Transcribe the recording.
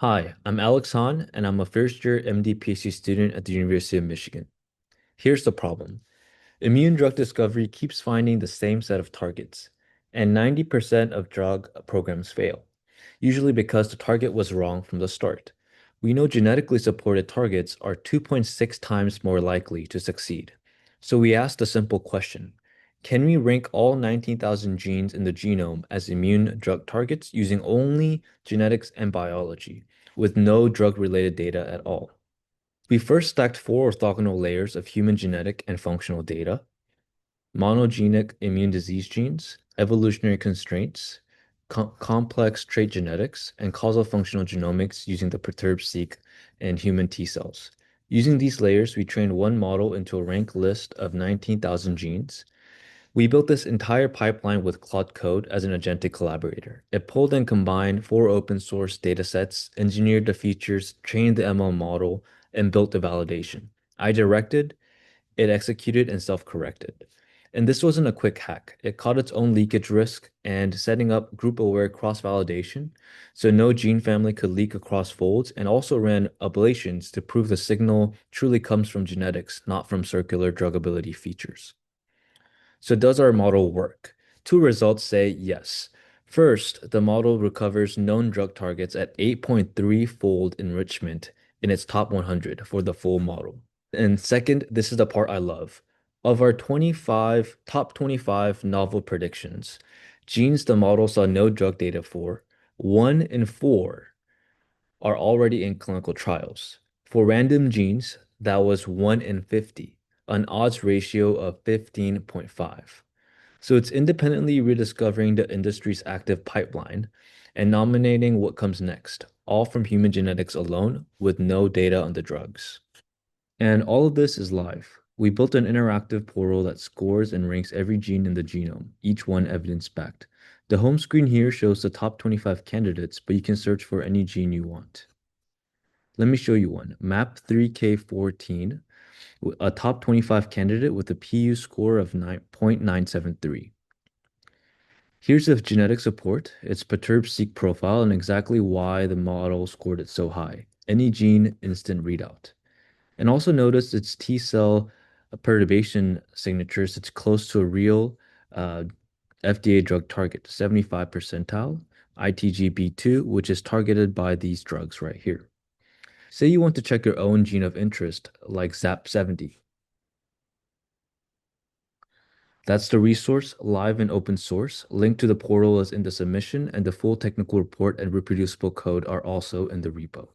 Hi, I'm Alex Han, and I'm a first-year MD PhD student at the University of Michigan. Here's the problem. Immune drug discovery keeps finding the same set of targets, and 90% of drug programs fail, usually because the target was wrong from the start. We know genetically supported targets are 2.6 times more likely to succeed. So we asked a simple question. Can we rank all 19,000 genes in the genome as immune drug targets using only genetics and biology, with no drug-related data at all? We first stacked four orthogonal layers of human genetic and functional data: monogenic immune disease genes, evolutionary constraints, complex trait genetics, and causal functional genomics using the perturb-seq and human T cells. Using these layers, we trained one model into a ranked list of 19,000 genes. We built this entire pipeline with Claude Code as an agentic collaborator. It pulled and combined four open source datasets, engineered the features, trained the ML model, and built the validation. I directed, it executed, and self-corrected. And this wasn't a quick hack. It caught its own leakage risk and setting up group-aware cross-validation so no gene family could leak across folds, and also ran ablations to prove the signal truly comes from genetics, not from circular druggability features. So does our model work? Two results say yes. First, the model recovers known drug targets at 8.3-fold enrichment in its top 100 for the full model. And second, this is the part I love. Of our top 25 novel predictions, genes the model saw no drug data for, one in four are already in clinical trials. For random genes, that was 1 in 50, an odds ratio of 15.5. So it's independently rediscovering the industry's active pipeline and nominating what comes next, all from human genetics alone with no data on the drugs. And all of this is live. We built an interactive portal that scores and ranks every gene in the genome, each one evidence-backed. The home screen here shows the top 25 candidates, but you can search for any gene you want. Let me show you one. MAP3K14, a top 25 candidate with a PU score of 9.973. Here's the genetic support, its perturb-seq profile, and exactly why the model scored it so high. Any gene, instant readout. And also notice its T cell perturbation signatures. It's close to a real FDA drug target, 75 percentile, ITGB2, which is targeted by these drugs right here. Say you want to check your own gene of interest, like ZAP70. That's the resource, live and open source. Link to the portal is in the submission, and the full technical report and reproducible code are also in the repo.